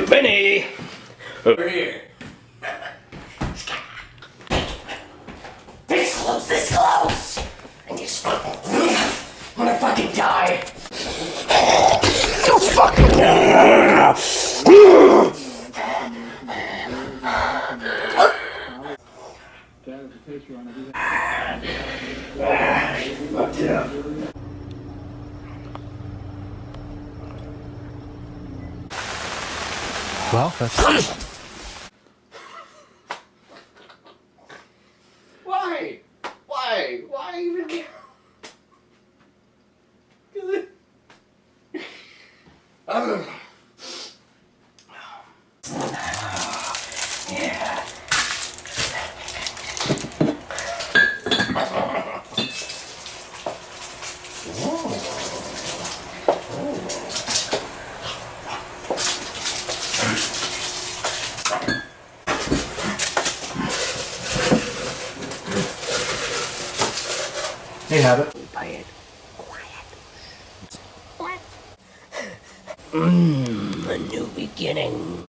Benny! Over here. This close! And you I'm gonna fucking die! Oh, fucking Well, that's... Why? Why? Why even get... Yeah. Hey, have it. Quiet. A new beginning.